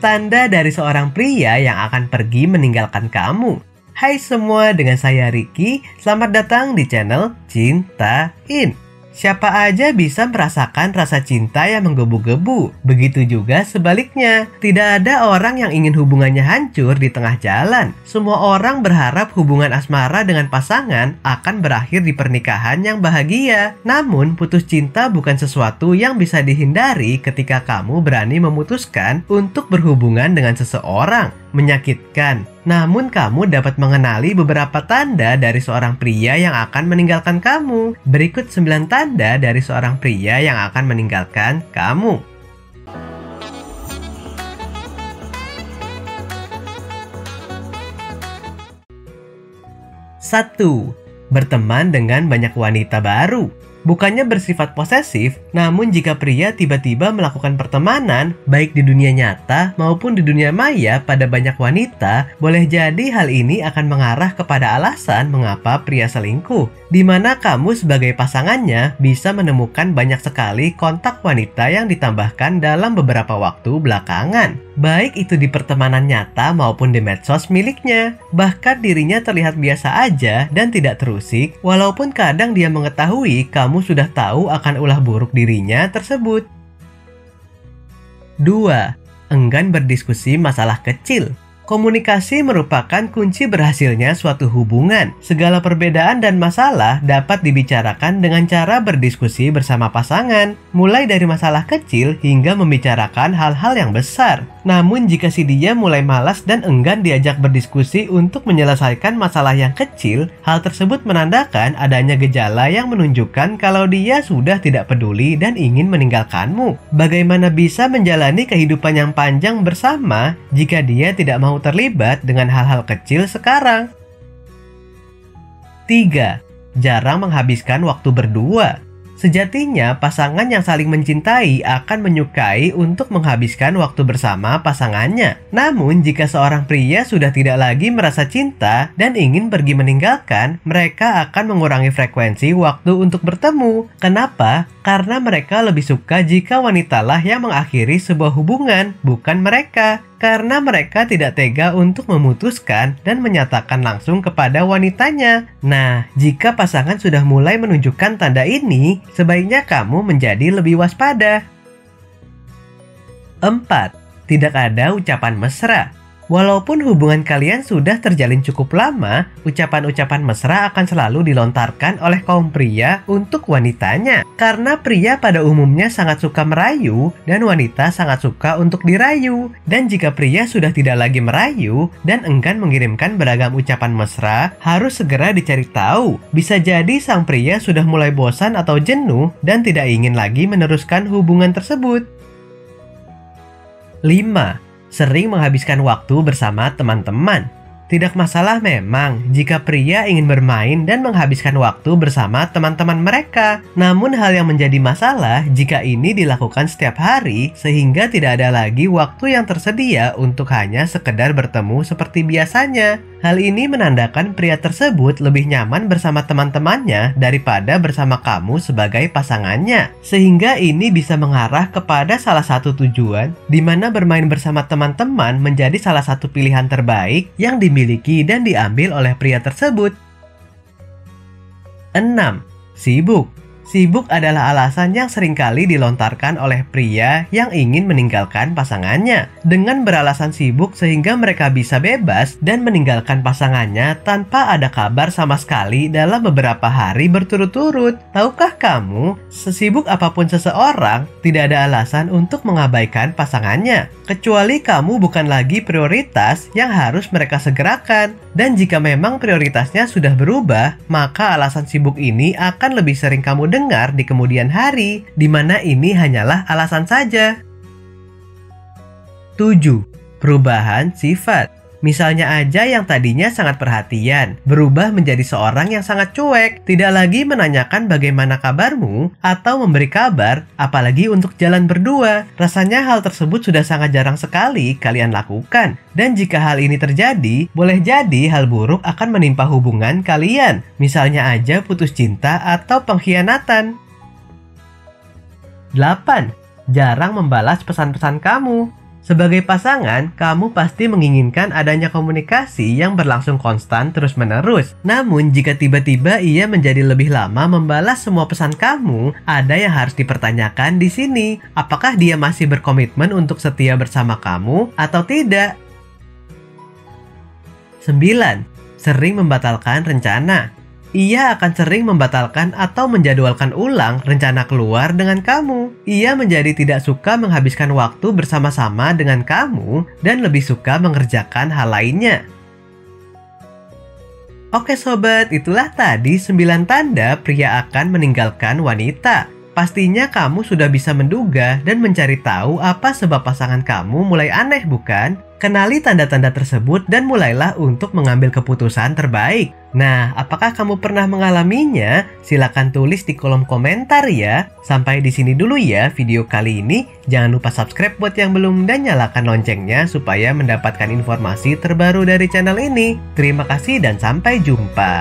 Tanda dari seorang pria yang akan pergi meninggalkan kamu. Hai semua, dengan saya Ricky. Selamat datang di channel Cintain. Siapa aja bisa merasakan rasa cinta yang menggebu-gebu. Begitu juga sebaliknya. Tidak ada orang yang ingin hubungannya hancur di tengah jalan. Semua orang berharap hubungan asmara dengan pasangan akan berakhir di pernikahan yang bahagia. Namun, putus cinta bukan sesuatu yang bisa dihindari ketika kamu berani memutuskan untuk berhubungan dengan seseorang. Menyakitkan. Namun kamu dapat mengenali beberapa tanda dari seorang pria yang akan meninggalkan kamu. Berikut 9 tanda dari seorang pria yang akan meninggalkan kamu. 1. Berteman dengan banyak wanita baru. Bukannya bersifat posesif, namun jika pria tiba-tiba melakukan pertemanan, baik di dunia nyata maupun di dunia maya pada banyak wanita, boleh jadi hal ini akan mengarah kepada alasan mengapa pria selingkuh, di mana kamu sebagai pasangannya bisa menemukan banyak sekali kontak wanita yang ditambahkan dalam beberapa waktu belakangan. Baik itu di pertemanan nyata maupun di medsos miliknya. Bahkan dirinya terlihat biasa aja dan tidak terusik, walaupun kadang dia mengetahui kamu sudah tahu akan ulah buruk dirinya tersebut. 2. Enggan berdiskusi masalah kecil. Komunikasi merupakan kunci berhasilnya suatu hubungan. Segala perbedaan dan masalah dapat dibicarakan dengan cara berdiskusi bersama pasangan, mulai dari masalah kecil hingga membicarakan hal-hal yang besar. Namun jika si dia mulai malas dan enggan diajak berdiskusi untuk menyelesaikan masalah yang kecil, hal tersebut menandakan adanya gejala yang menunjukkan kalau dia sudah tidak peduli dan ingin meninggalkanmu. Bagaimana bisa menjalani kehidupan yang panjang bersama jika dia tidak mau terlibat dengan hal-hal kecil sekarang? 3. Jarang menghabiskan waktu berdua. Sejatinya, pasangan yang saling mencintai akan menyukai untuk menghabiskan waktu bersama pasangannya. Namun, jika seorang pria sudah tidak lagi merasa cinta dan ingin pergi meninggalkan, mereka akan mengurangi frekuensi waktu untuk bertemu. Kenapa? Karena mereka lebih suka jika wanitalah yang mengakhiri sebuah hubungan, bukan mereka. Karena mereka tidak tega untuk memutuskan dan menyatakan langsung kepada wanitanya. Nah, jika pasangan sudah mulai menunjukkan tanda ini, sebaiknya kamu menjadi lebih waspada. 4. Tidak ada ucapan mesra. Walaupun hubungan kalian sudah terjalin cukup lama, ucapan-ucapan mesra akan selalu dilontarkan oleh kaum pria untuk wanitanya. Karena pria pada umumnya sangat suka merayu dan wanita sangat suka untuk dirayu. Dan jika pria sudah tidak lagi merayu dan enggan mengirimkan beragam ucapan mesra, harus segera dicari tahu. Bisa jadi sang pria sudah mulai bosan atau jenuh dan tidak ingin lagi meneruskan hubungan tersebut. 5. Sering menghabiskan waktu bersama teman-teman. Tidak masalah memang jika pria ingin bermain dan menghabiskan waktu bersama teman-teman mereka. Namun hal yang menjadi masalah jika ini dilakukan setiap hari sehingga tidak ada lagi waktu yang tersedia untuk hanya sekedar bertemu seperti biasanya. Hal ini menandakan pria tersebut lebih nyaman bersama teman-temannya daripada bersama kamu sebagai pasangannya. Sehingga ini bisa mengarah kepada salah satu tujuan di mana bermain bersama teman-teman menjadi salah satu pilihan terbaik yang dimiliki dan diambil oleh pria tersebut. 6. Sibuk. Sibuk adalah alasan yang seringkali dilontarkan oleh pria yang ingin meninggalkan pasangannya. Dengan beralasan sibuk sehingga mereka bisa bebas dan meninggalkan pasangannya tanpa ada kabar sama sekali dalam beberapa hari berturut-turut. Tahukah kamu, sesibuk apapun seseorang, tidak ada alasan untuk mengabaikan pasangannya. Kecuali kamu bukan lagi prioritas yang harus mereka segerakan. Dan jika memang prioritasnya sudah berubah, maka alasan sibuk ini akan lebih sering kamu dengar di kemudian hari, di mana ini hanyalah alasan saja. 7. Perubahan sifat. Misalnya aja yang tadinya sangat perhatian, berubah menjadi seorang yang sangat cuek, tidak lagi menanyakan bagaimana kabarmu, atau memberi kabar, apalagi untuk jalan berdua. Rasanya hal tersebut sudah sangat jarang sekali kalian lakukan. Dan jika hal ini terjadi, boleh jadi hal buruk akan menimpa hubungan kalian. Misalnya aja putus cinta atau pengkhianatan. 8. Jarang membalas pesan-pesan kamu. Sebagai pasangan, kamu pasti menginginkan adanya komunikasi yang berlangsung konstan terus-menerus. Namun, jika tiba-tiba ia menjadi lebih lama membalas semua pesan kamu, ada yang harus dipertanyakan di sini. Apakah dia masih berkomitmen untuk setia bersama kamu atau tidak? 9. Sering membatalkan rencana. Ia akan sering membatalkan atau menjadwalkan ulang rencana keluar dengan kamu. Ia menjadi tidak suka menghabiskan waktu bersama-sama dengan kamu dan lebih suka mengerjakan hal lainnya. Oke sobat, itulah tadi 9 tanda pria akan meninggalkan wanita. Pastinya kamu sudah bisa menduga dan mencari tahu apa sebab pasangan kamu mulai aneh, bukan? Kenali tanda-tanda tersebut dan mulailah untuk mengambil keputusan terbaik. Nah, apakah kamu pernah mengalaminya? Silahkan tulis di kolom komentar ya. Sampai di sini dulu ya video kali ini. Jangan lupa subscribe buat yang belum dan nyalakan loncengnya supaya mendapatkan informasi terbaru dari channel ini. Terima kasih dan sampai jumpa.